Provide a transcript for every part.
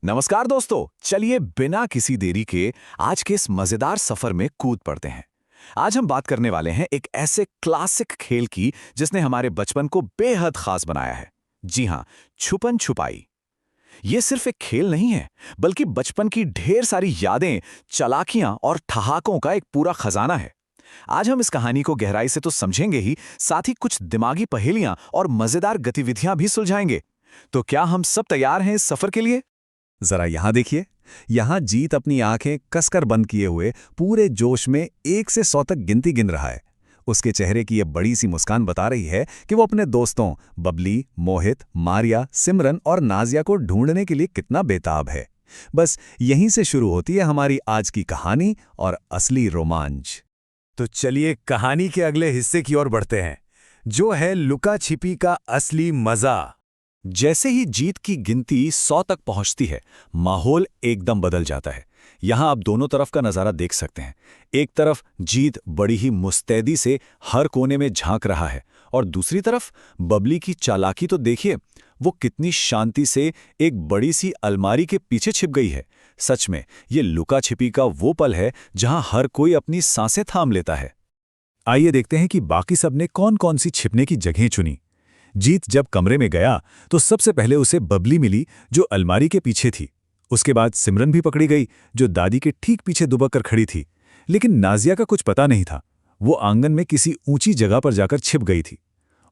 नमस्कार दोस्तों, चलिए बिना किसी देरी के आज के इस मजेदार सफर में कूद पड़ते हैं। आज हम बात करने वाले हैं एक ऐसे क्लासिक खेल की जिसने हमारे बचपन को बेहद खास बनाया है। जी हाँ, छुपन छुपाई। ये सिर्फ एक खेल नहीं है, बल्कि बचपन की ढेर सारी यादें, चालाकियां और ठहाकों का एक पूरा खजाना है। आज हम इस कहानी को गहराई से तो समझेंगे ही, साथ ही कुछ दिमागी पहेलियां और मजेदार गतिविधियां भी सुलझाएंगे। तो क्या हम सब तैयार हैं इस सफर के लिए? जरा यहां देखिए। यहां जीत अपनी आंखें कसकर बंद किए हुए पूरे जोश में 1 से 100 तक गिनती गिन रहा है। उसके चेहरे की यह बड़ी सी मुस्कान बता रही है कि वो अपने दोस्तों बबली, मोहित, मारिया, सिमरन और नाजिया को ढूंढने के लिए कितना बेताब है। बस यहीं से शुरू होती है हमारी आज की कहानी और असली रोमांच। तो चलिए कहानी के अगले हिस्से की ओर बढ़ते हैं, जो है लुका छिपी का असली मजा। जैसे ही जीत की गिनती 100 तक पहुंचती है, माहौल एकदम बदल जाता है। यहां आप दोनों तरफ का नजारा देख सकते हैं। एक तरफ जीत बड़ी ही मुस्तैदी से हर कोने में झांक रहा है, और दूसरी तरफ बबली की चालाकी तो देखिए, वो कितनी शांति से एक बड़ी सी अलमारी के पीछे छिप गई है। सच में ये लुका छिपी का वो पल है जहां हर कोई अपनी सांसें थाम लेता है। आइए देखते हैं कि बाकी सबने कौन कौन सी छिपने की जगहें चुनी। जीत जब कमरे में गया तो सबसे पहले उसे बबली मिली, जो अलमारी के पीछे थी। उसके बाद सिमरन भी पकड़ी गई, जो दादी के ठीक पीछे दुबक कर खड़ी थी। लेकिन नाजिया का कुछ पता नहीं था। वो आंगन में किसी ऊंची जगह पर जाकर छिप गई थी।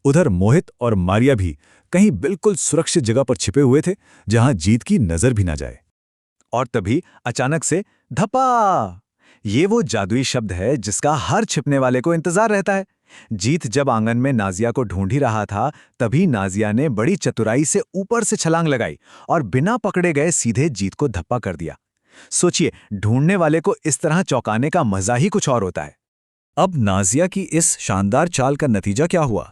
उधर मोहित और मारिया भी कहीं बिल्कुल सुरक्षित जगह पर छिपे हुए थे, जहां जीत की नजर भी ना जाए। और तभी अचानक से धपा! ये वो जादुई शब्द है जिसका हर छिपने वाले को इंतजार रहता है। जीत जब आंगन में नाजिया को ढूंढ ही रहा था, तभी नाजिया ने बड़ी चतुराई से ऊपर से छलांग लगाई और बिना पकड़े गए सीधे जीत को धप्पा कर दिया। सोचिए, ढूंढने वाले को इस तरह चौंकाने का मजा ही कुछ और होता है। अब नाजिया की इस शानदार चाल का नतीजा क्या हुआ?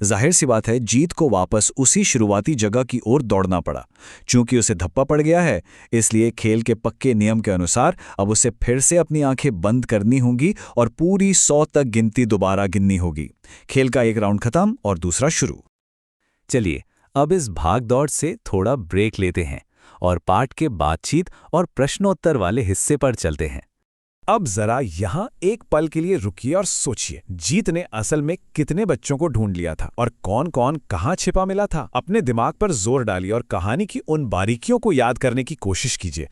जाहिर सी बात है, जीत को वापस उसी शुरुआती जगह की ओर दौड़ना पड़ा। चूंकि उसे धप्पा पड़ गया है, इसलिए खेल के पक्के नियम के अनुसार अब उसे फिर से अपनी आंखें बंद करनी होंगी और पूरी 100 तक गिनती दोबारा गिननी होगी। खेल का एक राउंड खत्म और दूसरा शुरू। चलिए अब इस भाग दौड़ से थोड़ा ब्रेक लेते हैं और पाठ के बातचीत और प्रश्नोत्तर वाले हिस्से पर चलते हैं। अब जरा यहां एक पल के लिए रुकिए और सोचिए, जीत ने असल में कितने बच्चों को ढूंढ लिया था और कौन कौन कहां छिपा मिला था। अपने दिमाग पर जोर डालिए और कहानी की उन बारीकियों को याद करने की कोशिश कीजिए।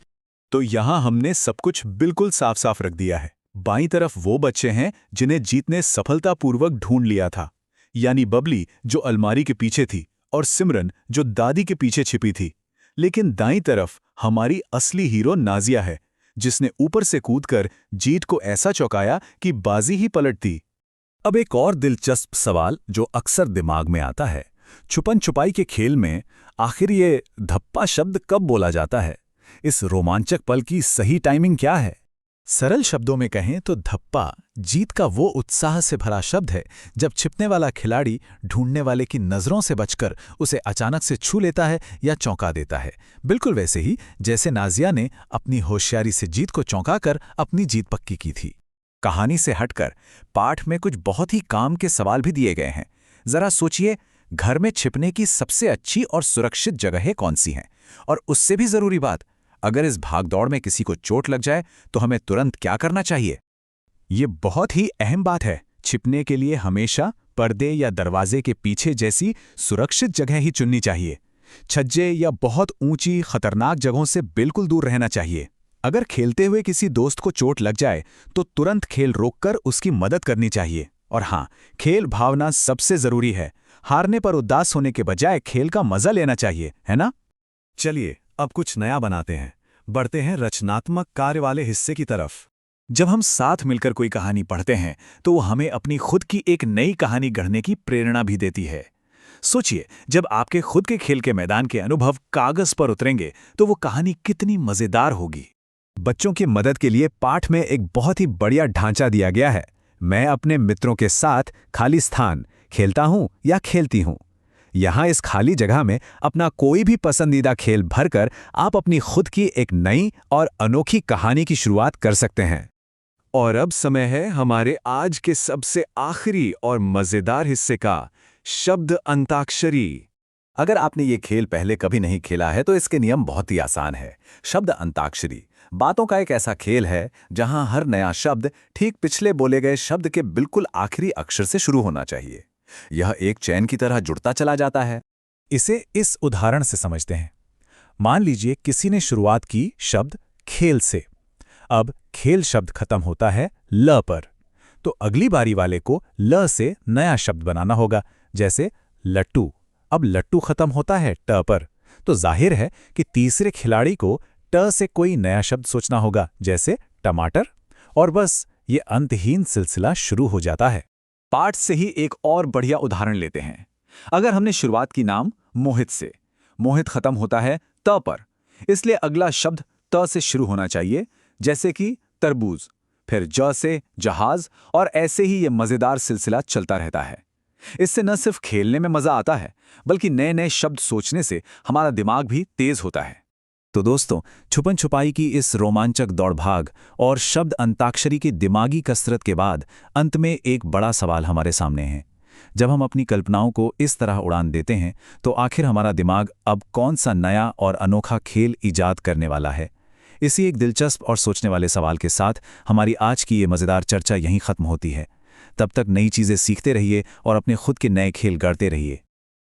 तो यहां हमने सब कुछ बिल्कुल साफ साफ रख दिया है। बाईं तरफ वो बच्चे हैं जिन्हें जीत ने सफलतापूर्वक ढूंढ लिया था, यानी बबली जो अलमारी के पीछे थी और सिमरन जो दादी के पीछे छिपी थी। लेकिन दाईं तरफ हमारी असली हीरो नाजिया है, जिसने ऊपर से कूदकर जीत को ऐसा चौंकाया कि बाजी ही पलट दी। अब एक और दिलचस्प सवाल जो अक्सर दिमाग में आता है, छुपन छुपाई के खेल में आखिर ये धप्पा शब्द कब बोला जाता है? इस रोमांचक पल की सही टाइमिंग क्या है? सरल शब्दों में कहें तो धप्पा जीत का वो उत्साह से भरा शब्द है जब छिपने वाला खिलाड़ी ढूंढने वाले की नजरों से बचकर उसे अचानक से छू लेता है या चौंका देता है। बिल्कुल वैसे ही जैसे नाजिया ने अपनी होशियारी से जीत को चौंकाकर अपनी जीत पक्की की थी। कहानी से हटकर पाठ में कुछ बहुत ही काम के सवाल भी दिए गए हैं। जरा सोचिए, घर में छिपने की सबसे अच्छी और सुरक्षित जगहें कौन सी हैं? और उससे भी जरूरी बात, अगर इस भागदौड़ में किसी को चोट लग जाए तो हमें तुरंत क्या करना चाहिए? ये बहुत ही अहम बात है। छिपने के लिए हमेशा पर्दे या दरवाजे के पीछे जैसी सुरक्षित जगह ही चुननी चाहिए। छज्जे या बहुत ऊंची खतरनाक जगहों से बिल्कुल दूर रहना चाहिए। अगर खेलते हुए किसी दोस्त को चोट लग जाए तो तुरंत खेल रोककर उसकी मदद करनी चाहिए। और हाँ, खेल भावना सबसे जरूरी है। हारने पर उदास होने के बजाय खेल का मजा लेना चाहिए, है ना? चलिए अब कुछ नया बनाते हैं, बढ़ते हैं रचनात्मक कार्य वाले हिस्से की तरफ। जब हम साथ मिलकर कोई कहानी पढ़ते हैं तो वो हमें अपनी खुद की एक नई कहानी गढ़ने की प्रेरणा भी देती है। सोचिए, जब आपके खुद के खेल के मैदान के अनुभव कागज पर उतरेंगे तो वो कहानी कितनी मजेदार होगी। बच्चों की मदद के लिए पाठ में एक बहुत ही बढ़िया ढांचा दिया गया है। मैं अपने मित्रों के साथ खाली स्थान खेलता हूं या खेलती हूं। यहां इस खाली जगह में अपना कोई भी पसंदीदा खेल भरकर आप अपनी खुद की एक नई और अनोखी कहानी की शुरुआत कर सकते हैं। और अब समय है हमारे आज के सबसे आखिरी और मजेदार हिस्से का, शब्द अंताक्षरी। अगर आपने ये खेल पहले कभी नहीं खेला है तो इसके नियम बहुत ही आसान है। शब्द अंताक्षरी बातों का एक ऐसा खेल है जहां हर नया शब्द ठीक पिछले बोले गए शब्द के बिल्कुल आखिरी अक्षर से शुरू होना चाहिए। यह एक चैन की तरह जुड़ता चला जाता है। इसे इस उदाहरण से समझते हैं। मान लीजिए किसी ने शुरुआत की शब्द खेल से। अब खेल शब्द खत्म होता है ल पर, तो अगली बारी वाले को ल से नया शब्द बनाना होगा, जैसे लट्टू। अब लट्टू खत्म होता है ट पर, तो जाहिर है कि तीसरे खिलाड़ी को ट से कोई नया शब्द सोचना होगा, जैसे टमाटर। और बस ये अंतहीन सिलसिला शुरू हो जाता है। पाठ से ही एक और बढ़िया उदाहरण लेते हैं। अगर हमने शुरुआत की नाम मोहित से, मोहित खत्म होता है त पर, इसलिए अगला शब्द त से शुरू होना चाहिए, जैसे कि तरबूज। फिर ज से जहाज, और ऐसे ही ये मजेदार सिलसिला चलता रहता है। इससे न सिर्फ खेलने में मजा आता है, बल्कि नए नए शब्द सोचने से हमारा दिमाग भी तेज होता है। तो दोस्तों, छुपन छुपाई की इस रोमांचक दौड़-भाग और शब्द अंताक्षरी की दिमागी कसरत के बाद अंत में एक बड़ा सवाल हमारे सामने है। जब हम अपनी कल्पनाओं को इस तरह उड़ान देते हैं, तो आखिर हमारा दिमाग अब कौन सा नया और अनोखा खेल इजाद करने वाला है? इसी एक दिलचस्प और सोचने वाले सवाल के साथ हमारी आज की ये मज़ेदार चर्चा यहीं ख़त्म होती है। तब तक नई चीज़ें सीखते रहिए और अपने खुद के नए खेल गढ़ते रहिए।